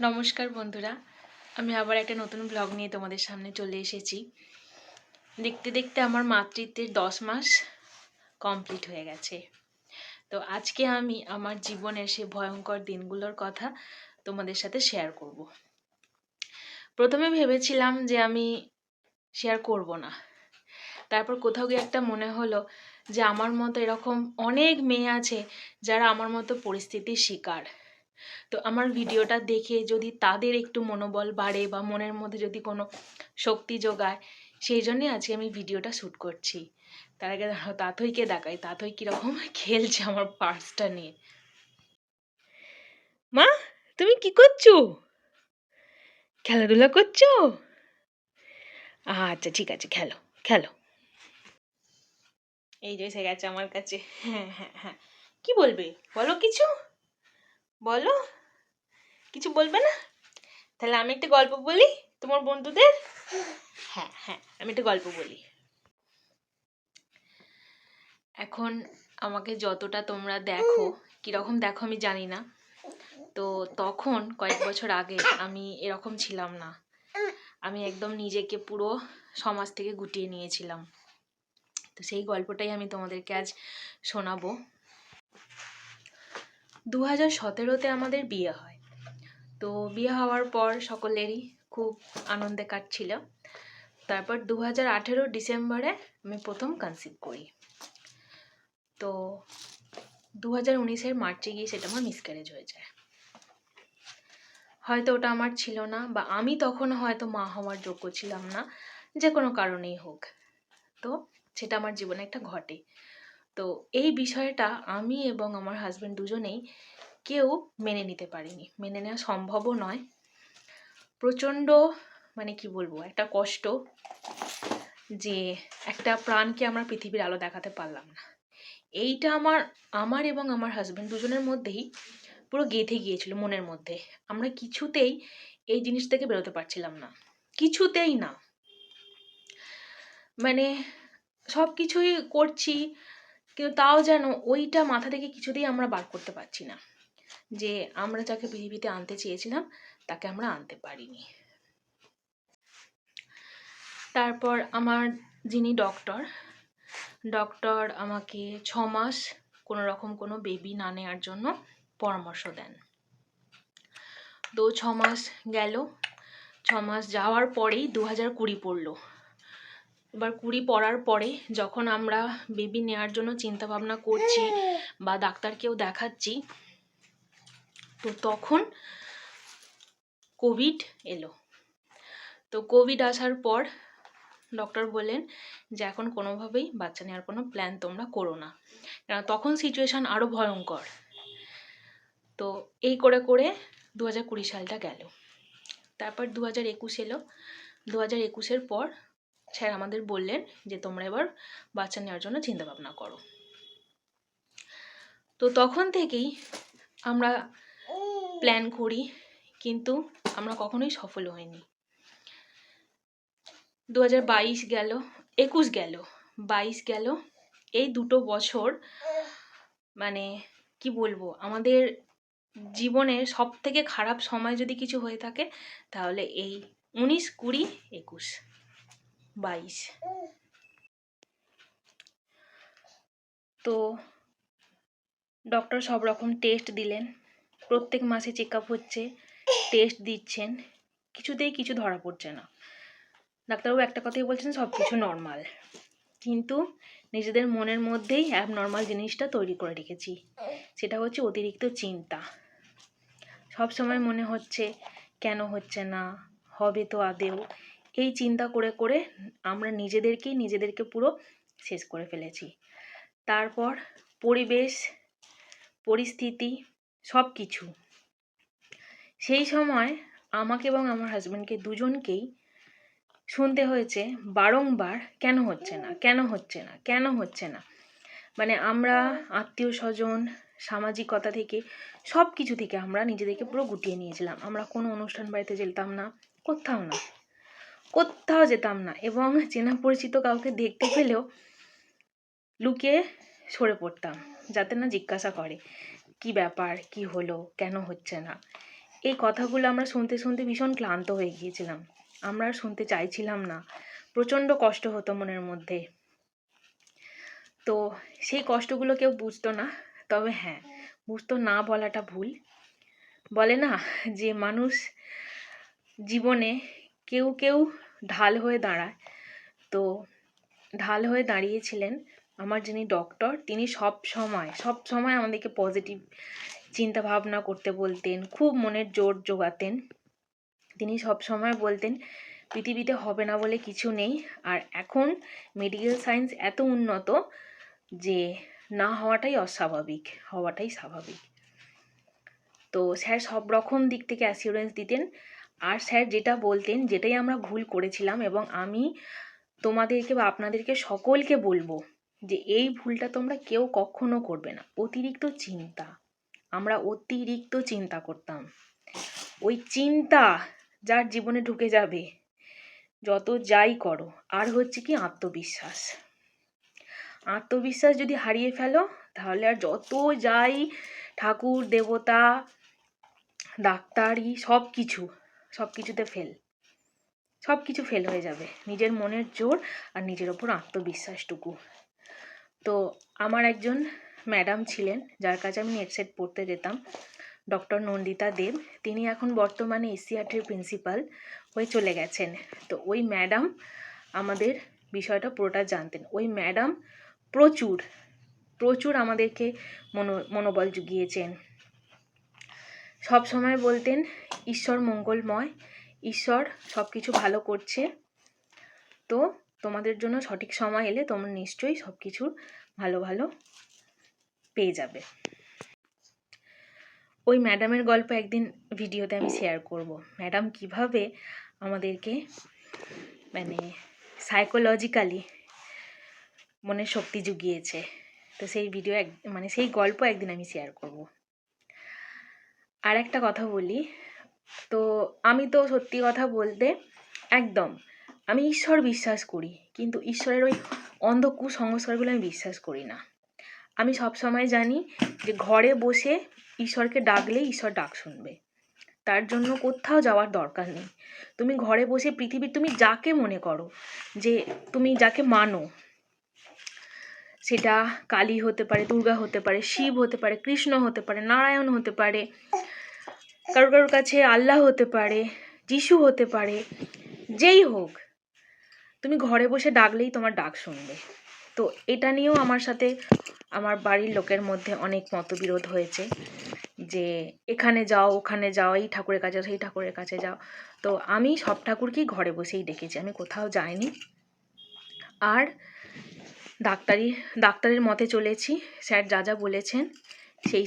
নমস্কার বন্ধুরা, আমি আবার একটা নতুন ব্লগ নিয়ে তোমাদের সামনে চলে এসেছি। দেখতে দেখতে আমার মাতৃত্বের 10 মাস কমপ্লিট হয়ে গেছে। তো আজকে আমি আমার জীবনের সেই ভয়ঙ্কর দিনগুলোর কথা তোমাদের সাথে শেয়ার করব। প্রথমে ভেবেছিলাম যে আমি শেয়ার করব না, তারপর কোথাও গিয়ে একটা মনে হলো যে আমার মতো এরকম অনেক মেয়ে আছে যারা আমার মতো পরিস্থিতির শিকার। তো আমার ভিডিওটা দেখে যদি তাদের একটু মনোবল বাড়ে বা মনের মধ্যে যদি কোনো শক্তি যোগায়, সেই জন্যই আজকে আমি ভিডিওটা শ্যুট করছি। তার আগে তাথইকে দেখাই তাথই কীরকম খেলছে আমার পার্সটা নিয়ে। মা, তুমি কি করছো? খেলাধুলা করছো? আচ্ছা ঠিক আছে, খেলো খেলো। এই যে এসে গেছে আমার কাছে। হ্যাঁ হ্যাঁ হ্যাঁ, কি বলবে? বলো কিছু, বলো। কিছু বলবে না? তাহলে আমি একটা গল্প বলি তোমার বন্ধুদের। হ্যাঁ হ্যাঁ, আমি একটা গল্প বলি। এখন আমাকে যতটা তোমরা দেখো, কীরকম দেখো আমি জানি না, তো তখন কয়েক বছর আগে আমি এরকম ছিলাম না। আমি একদম নিজেকে পুরো সমাজ থেকে গুটিয়ে নিয়েছিলাম। তো সেই গল্পটাই আমি তোমাদেরকে আজ শোনাবো। 2017-তে আমাদের বিয়ে হয়। তো বিয়ে হওয়ার পর সকলেরই খুব আনন্দে কাটছিল। তারপর 2018 ডিসেম্বরে আমি প্রথম কনসিভ করি। তো 2019-এর মার্চে গিয়ে সেটা আমার মিসক্যারেজ হয়ে যায়। হয়তো ওটা আমার ছিল না, বা আমি তখন হয়তো মা হওয়ার যোগ্য ছিলাম না, যে কোনো কারণেই হোক। তো সেটা আমার জীবনে একটা ঘটে। তো এই বিষয়টা আমি এবং আমার হাজব্যান্ড দুজনেই কেউ মেনে নিতে পারিনি, মেনে নেওয়া সম্ভবও নয়। প্রচণ্ড মানে কি বলবো, একটা কষ্ট যে একটা প্রাণকে আমরা পৃথিবীর আলো দেখাতে পারলাম না। এইটা আমার এবং আমার হাজব্যান্ড দুজনের মধ্যেই পুরো গেঁথে গিয়েছিল মনের মধ্যে। আমরা কিছুতেই এই জিনিস থেকে বেরোতে পারছিলাম না, কিছুতেই না। মানে সব কিছুই করছি, কিন্তু তাও যেন ওইটা মাথা থেকে কিছুতেই আমরা বার করতে পারছি না, যে আমরা যাকে পৃথিবীতে আনতে চেয়েছিলাম তাকে আমরা আনতে পারিনি। তারপর আমার যিনি ডক্টর আমাকে 6 মাস কোনো রকম কোনো বেবি না নেওয়ার জন্য পরামর্শ দেন। তো 6 মাস গেল। 6 মাস যাওয়ার পরেই 2020 পড়লো। এবার 20 পড়ার পরে যখন আমরা বেবি নেওয়ার জন্য চিন্তা ভাবনা করছি বা ডাক্তারকেও দেখাচ্ছি, তো তখন কোভিড এলো। তো কোভিড আসার পর ডক্টর বললেন যে এখন কোনোভাবেই বাচ্চা নেওয়ার কোনো প্ল্যান তোমরা করো না, কারণ তখন সিচুয়েশান আরও ভয়ঙ্কর। তো এই করে করে 2020 সালটা গেল। তারপর 2021 এলো। 2021-এর পর স্যার আমাদের বললেন যে তোমরা এবার বাচ্চা নেওয়ার জন্য চিন্তা ভাবনা করো। তো তখন থেকেই আমরা প্ল্যান করি, কিন্তু আমরা কখনোই সফল হইনি। 2022 গেল, 21 গেল, 22 গেল। এই 2 বছর মানে কি বলবো, আমাদের জীবনের সব থেকে খারাপ সময় যদি কিছু হয়ে থাকে তাহলে এই 19, 20, 21, 22। তো ডক্টর সব রকম টেস্ট দিলেন, প্রত্যেক মাসে চেক আপ হচ্ছে, টেস্ট দিচ্ছেন, কিছুতেই কিছু ধরা পড়ছে না। ডাক্তারবাবু একটা কথাই বলছেন সব কিছু নর্মাল, কিন্তু নিজেদের মনের মধ্যেই অ্যাবনর্মাল জিনিসটা তৈরি করে রেখেছি, সেটা হচ্ছে অতিরিক্ত চিন্তা। সব সময় মনে হচ্ছে কেন হচ্ছে না, হবে তো আদেও। এই চিন্তা করে করে আমরা নিজেদেরকে পুরো শেষ করে ফেলেছি। তারপর পরিবেশ, পরিস্থিতি, সব কিছু। সেই সময় আমাকে এবং আমার হাজব্যান্ডকে দুজনকেই শুনতে হয়েছে বারংবার কেন হচ্ছে না, কেন হচ্ছে না, কেন হচ্ছে না। মানে আমরা আত্মীয় স্বজন, সামাজিকতা থেকে, সব কিছু থেকে আমরা নিজেদেরকে পুরো গুটিয়ে নিয়েছিলাম। আমরা কোনো অনুষ্ঠান বাড়িতে যেতাম না, কোথাও যেতাম না, এবং চেনা পরিচিত কাউকে দেখতে পেলেও লুকিয়ে সরে পড়তাম, যাতে না জিজ্ঞাসা করে কি ব্যাপার, কি হলো, কেন হচ্ছে না। এই কথাগুলো আমরা শুনতে শুনতে ভীষণ ক্লান্ত হয়ে গিয়েছিলাম। আমরা আর শুনতে চাইছিলাম না। প্রচণ্ড কষ্ট হতো মনের মধ্যে। তো সেই কষ্টগুলো কেউ বুঝতো না। তবে হ্যাঁ, বুঝতো না বলাটা ভুল। বলে না যে মানুষ জীবনে কেউ কেউ ঢাল হয়ে দাঁড়ায়। তো ঢাল হয়ে দাঁড়িয়েছিলেন আমার যিনি ডক্টর। তিনি সব সময় আমাদেরকে পজিটিভ চিন্তা ভাবনা করতে বলতেন, খুব মনের জোর জোগাতেন। তিনি সব সময় বলতেন পৃথিবীতে হবে না বলে কিছু নেই। আর এখন মেডিকেল সায়েন্স এত উন্নত যে না হওয়াটাই অস্বাভাবিক, হওয়াটাই স্বাভাবিক। তো স্যার সব রকম দিক থেকে অ্যাসিওরেন্স দিতেন। আর স্যার যেটা বলতেন, যেটাই আমরা ভুল করেছিলাম, এবং আমি তোমাদেরকে বা আপনাদেরকে সকলকে বলবো যে এই ভুলটা তোমরা কেউ কখনো করবে না। অতিরিক্ত চিন্তা, আমরা অতিরিক্ত চিন্তা করতাম। ওই চিন্তা যার জীবনে ঢুকে যাবে, যত যাই করো। আর হচ্ছে কি আত্মবিশ্বাস, আত্মবিশ্বাস যদি হারিয়ে ফেলো তাহলে আর যত যাই ঠাকুর দেবতা ডাক্তারি সব কিছুতে সব কিছু ফেল হয়ে যাবে। নিজের মনের জোর আর নিজের ওপর আত্মবিশ্বাসটুকু। তো আমার একজন ম্যাডাম ছিলেন যার কাছে আমি নেট সেট পড়তে যেতাম, ডক্টর নন্দিতা দেব। তিনি এখন বর্তমানে এসিআরটির প্রিন্সিপাল হয়ে চলে গেছেন। তো ওই ম্যাডাম আমাদের বিষয়টা পুরোটা জানতেন। ওই ম্যাডাম প্রচুর আমাদেরকে মনোবল জুগিয়েছেন। সব সময় বলতেন ঈশ্বর মঙ্গলময়, ঈশ্বর সব কিছু ভালো করছে। তো তোমাদের জন্য সঠিক সময় এলে তোমরা নিশ্চয়ই সব কিছু ভালো ভালো পেয়ে যাবে। ওই ম্যাডামের গল্প একদিন ভিডিওতে আমি শেয়ার করব। ম্যাডাম কিভাবে আমাদেরকে মানে সাইকোলজিক্যালি মনের শক্তি জুগিয়েছে। তো সেই ভিডিও সেই গল্প একদিন আমি শেয়ার করব। আর একটা কথা বলি, তো আমি তো সত্যি কথা বলতে একদম আমি ঈশ্বর বিশ্বাস করি, কিন্তু ঈশ্বরের ওই অন্ধ কুসংস্কারগুলো আমি বিশ্বাস করি না। আমি সব সময় জানি যে ঘরে বসে ঈশ্বরকে ডাকলেই ঈশ্বর ডাক শুনবে। তার জন্য কোথাও যাওয়ার দরকার নেই। তুমি ঘরে বসে পৃথিবীর তুমি যাকে মনে করো, যে তুমি যাকে মানো, সেটা কালী হতে পারে, দুর্গা হতে পারে, শিব হতে পারে, কৃষ্ণ হতে পারে, নারায়ণ হতে পারে, কারোর কাছে আল্লাহ হতে পারে, যিশু হতে পারে, যেই হোক, তুমি ঘরে বসে ডাকলেই তোমার ডাক শুনবে। তো এটা নিয়েও আমার সাথে আমার বাড়ির লোকের মধ্যে অনেক মতবিরোধ হয়েছে যে এখানে যাও, ওখানে যাও, এই ঠাকুরের কাছে সেই ঠাকুরের কাছে যাও। তো আমি সব ঠাকুরকেই ঘরে বসেই ডেকেছি, আমি কোথাও যাইনি। আর ডাক্তারের মতে চলেছি। স্যার যা যা বলেছেন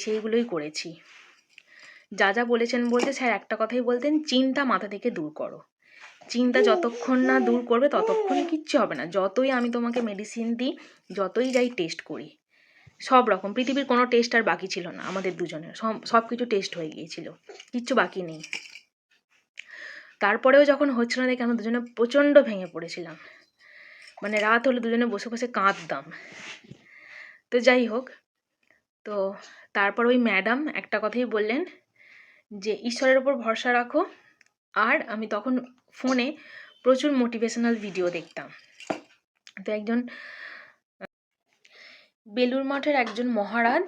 সেইগুলোই করেছি। যা বলেছেন বলতে স্যার একটা কথাই বলতেন, চিন্তা মাথা থেকে দূর করো। চিন্তা যতক্ষণ না দূর করবে ততক্ষণ কিচ্ছু হবে না। যতই আমি তোমাকে মেডিসিন দিই, যতই যাই টেস্ট করি, সব রকম পৃথিবীর কোনো টেস্ট আর বাকি ছিল না আমাদের দুজনের। সব কিছু টেস্ট হয়ে গিয়েছিল, কিচ্ছু বাকি নেই। তারপরেও যখন হচ্ছিল না দেখে আমরা দুজনে প্রচণ্ড ভেঙে পড়েছিলাম। মানে রাত হলে দুজনে বসে বসে কাঁদতাম। তো যাই হোক, তো তারপর ওই ম্যাডাম একটা কথাই বললেন যে ঈশ্বরের ওপর ভরসা রাখো। আর আমি তখন ফোনে প্রচুর মোটিভেশনাল ভিডিও দেখতাম। তো একজন বেলুড় মঠের একজন মহারাজ,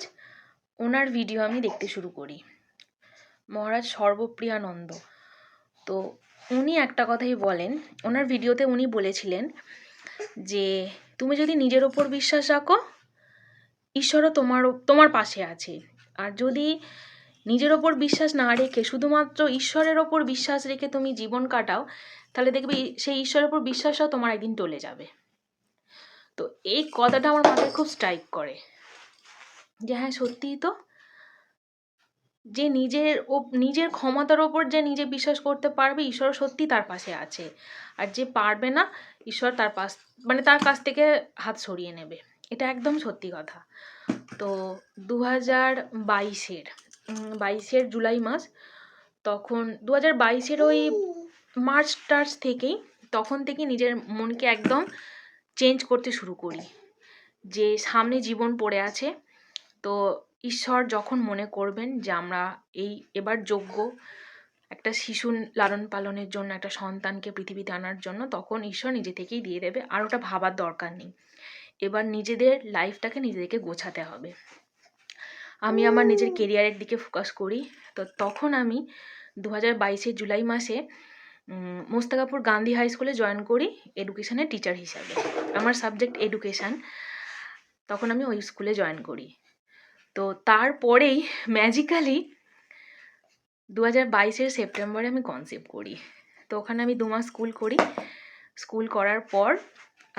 ওনার ভিডিও আমি দেখতে শুরু করি, মহারাজ সর্বপ্রিয়ানন্দ। তো উনি একটা কথাই বলেন, ওনার ভিডিওতে উনি বলেছিলেন যে তুমি যদি নিজের ওপর বিশ্বাস রাখো, ঈশ্বরও তোমার পাশে আছে। আর যদি নিজের ওপর বিশ্বাস না রেখে শুধুমাত্র ঈশ্বরের ওপর বিশ্বাস রেখে তুমি জীবন কাটাও, তাহলে দেখবে সেই ঈশ্বরের ওপর বিশ্বাসটাও তোমার একদিন টলে যাবে। তো এই কথাটা আমার মাথায় খুব স্ট্রাইক করে যে হ্যাঁ, সত্যিই তো, যে নিজের ক্ষমতার ওপর যে নিজে বিশ্বাস করতে পারবে, ঈশ্বর সত্যি তার পাশে আছে। আর যে পারবে না, ঈশ্বর তার কাছ থেকে হাত সরিয়ে নেবে। এটা একদম সত্যি কথা। তো 2022-এর জুলাই মাস, তখন 2022-এর ওই মার্চ টার্চ থেকেই, তখন থেকে নিজের মনকে একদম চেঞ্জ করতে শুরু করি যে সামনে জীবন পড়ে আছে। তো ঈশ্বর যখন মনে করবেন যে আমরা এবার যোগ্য, একটা শিশু লালন পালনের জন্য, একটা সন্তানকে পৃথিবীতে আনার জন্য, তখন ঈশ্বর নিজে থেকেই দিয়ে দেবে, আর ওটা ভাবার দরকার নেই। এবার নিজেদের লাইফটাকে নিজেদেরকে গোছাতে হবে। আমি আমার নিজের কেরিয়ারের দিকে ফোকাস করি। তো তখন আমি 2022 জুলাই মাসে মোস্তাকাপুর গান্ধী হাই স্কুলে জয়েন করি এডুকেশনের টিচার হিসাবে। আমার সাবজেক্ট এডুকেশান। তখন আমি ওই স্কুলে জয়েন করি। তো তারপরেই ম্যাজিক্যালি 2022 সেপ্টেম্বরে আমি কনসিভ করি। তো ওখানে আমি 2 মাস স্কুল করি। স্কুল করার পর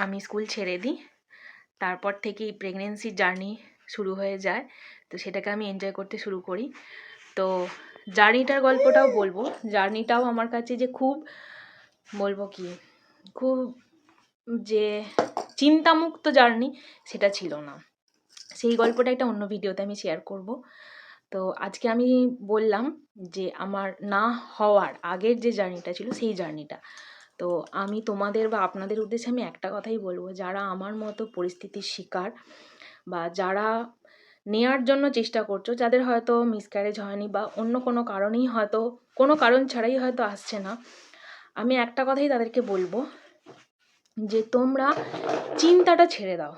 আমি স্কুল ছেড়ে দিই। তারপর থেকেই প্রেগনেন্সির জার্নি শুরু হয়ে যায়। তো সেটাকে আমি এনজয় করতে শুরু করি। তো জার্নিটার গল্পটাও বলবো। জার্নিটাও আমার কাছে যে খুব খুব যে চিন্তামুক্ত জার্নি সেটা ছিল না। সেই গল্পটা একটা অন্য ভিডিওতে আমি শেয়ার করব। তো আজকে আমি বললাম যে আমার না হওয়ার আগের যে জার্নিটা ছিল সেই জার্নিটা। তো আমি তোমাদের বা আপনাদের উদ্দেশ্যে আমি একটা কথাই বলবো, যারা আমার মতো পরিস্থিতির শিকার বা যারা নেয়ার জন্য চেষ্টা করছো, যাদের হয়তো মিসক্যারেজ হয়নি বা অন্য কোনো কারণেই হয়তো কোনো কারণ ছাড়াই হয়তো আসছে না, আমি একটা কথাই তাদেরকে বলবো যে তোমরা চিন্তাটা ছেড়ে দাও।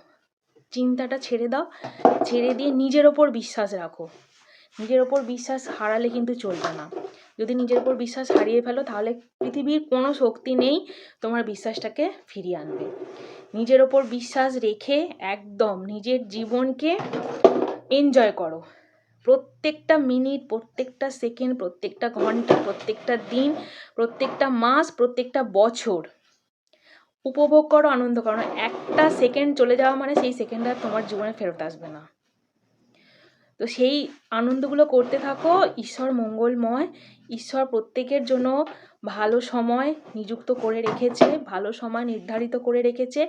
চিন্তাটা ছেড়ে দাও, ছেড়ে দিয়ে নিজের ওপর বিশ্বাস রাখো। নিজের ওপর বিশ্বাস হারালে কিন্তু চলবে না। যদি নিজের ওপর বিশ্বাস হারিয়ে ফেলো তাহলে পৃথিবীর কোনো শক্তি নেই তোমার বিশ্বাসটাকে ফিরিয়ে আনবে। নিজের ওপর বিশ্বাস রেখে একদম নিজের জীবনকে এনজয় করো। প্রত্যেকটা মিনিট, প্রত্যেকটা সেকেন্ড, প্রত্যেকটা ঘন্টা, প্রত্যেকটা দিন, প্রত্যেকটা মাস, প্রত্যেকটা বছর উপভোগ করো, আনন্দ করো। একটা সেকেন্ড চলে যাওয়া মানে সেই সেকেন্ড আর তোমার জীবনে ফেরত আসবে না। তো সেই আনন্দগুলো করতে থাকো। ঈশ্বর মঙ্গলময়। ঈশ্বর প্রত্যেকের জন্য ভালো সময় নিযুক্ত করে রেখেছে, ভালো সময় নির্ধারিত করে রেখেছে।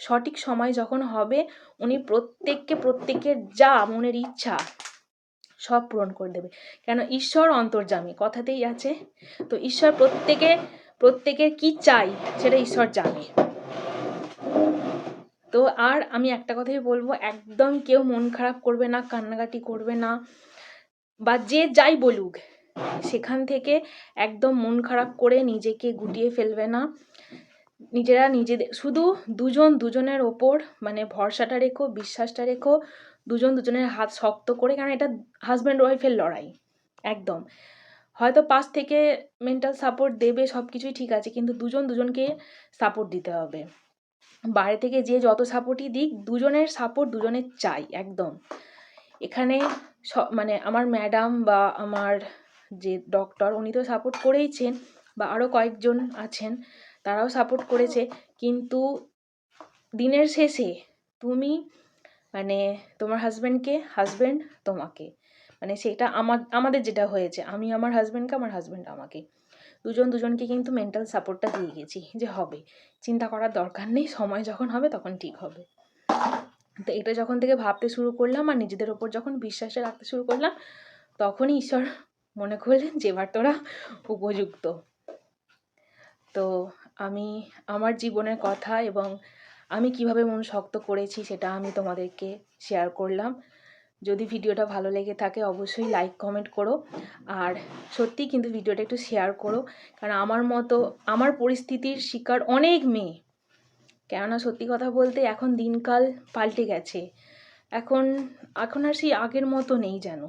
সঠিক সময় যখন হবে উনি প্রত্যেকের যা মনের ইচ্ছা সব পূরণ করে দেবে। কেন ঈশ্বর অন্তর্যামী, কথাতেই আছে। তো ঈশ্বর প্রত্যেকের কি চাই সেটা ঈশ্বর জানে। তো আর আমি একটা কথাই বলবো, একদম কেউ মন খারাপ করবে না, কান্নাকাটি করবে না, বা যে যাই বলুক সেখান থেকে একদম মন খারাপ করে নিজেকে গুটিয়ে ফেলবে না। নিজেদের শুধু দুজনের ওপর মানে ভরসাটা রেখো, বিশ্বাসটা রেখো, দুজনের হাত শক্ত করে। কারণ এটা হাজব্যান্ড ওয়াইফের লড়াই। একদম হয়তো পাশ থেকে মেন্টাল সাপোর্ট দেবে, সব কিছুই ঠিক আছে, কিন্তু দুজনকে সাপোর্ট দিতে হবে। বাইরে থেকে যে যত সাপোর্টই দিক, দুজনের সাপোর্ট দুজনের চাই একদম। এখানে মানে আমার ম্যাডাম বা আমার যে ডক্টর উনি তো সাপোর্ট করেইছেন, বা আরও কয়েকজন আছেন তারাও সাপোর্ট করেছে, কিন্তু দিনের শেষে তুমি মানে তোমার হাজব্যান্ড তোমাকে, মানে সেটা আমাদের যেটা হয়েছে, আমি আমার হাজব্যান্ডকে, আমার হাজব্যান্ড আমাকে, দুজনকে কিন্তু মেন্টাল সাপোর্টটা দিয়ে গেছি যে হবে, চিন্তা করার দরকার নেই, সময় যখন হবে তখন ঠিক হবে। তো এটা যখন থেকে ভাবতে শুরু করলাম আর নিজেদের ওপর যখন বিশ্বাসটা রাখতে শুরু করলাম, তখনই ঈশ্বর মনে করলেন যে এবার তোরা উপযুক্ত। তো আমি আমার জীবনের কথা এবং আমি কিভাবে মন শক্ত করেছি সেটা আমি তোমাদেরকে শেয়ার করলাম। যদি ভিডিওটা ভালো লেগে থাকে অবশ্যই লাইক কমেন্ট করো, আর সত্যি কিন্তু ভিডিওটা একটু শেয়ার করো, কারণ আমার মতো আমার পরিস্থিতির শিকার অনেক মেয়ে। কেননা সত্যি কথা বলতে এখন দিনকাল পাল্টে গেছে, এখন আর সেই আগের মতো নেই যেন।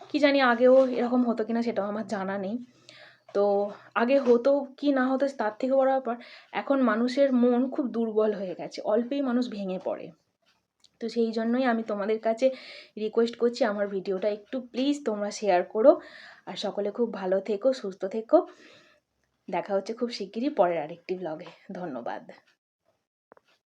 কি জানি আগেও এরকম হতো কিনা সেটাও আমার জানা নেই। তো আগে হতো কি না হতো তার থেকে বড় ব্যাপার, এখন মানুষের মন খুব দুর্বল হয়ে গেছে, অল্পেই মানুষ ভেঙে পড়ে। তো সেই জন্যই আমি তোমাদের কাছে রিকোয়েস্ট করছি আমার ভিডিওটা একটু প্লিজ তোমরা শেয়ার করো। আর সকলে খুব ভালো থেকো, সুস্থ থেকো। দেখা হচ্ছে খুব শিগগিরই পরের আরেকটি ব্লগে। ধন্যবাদ।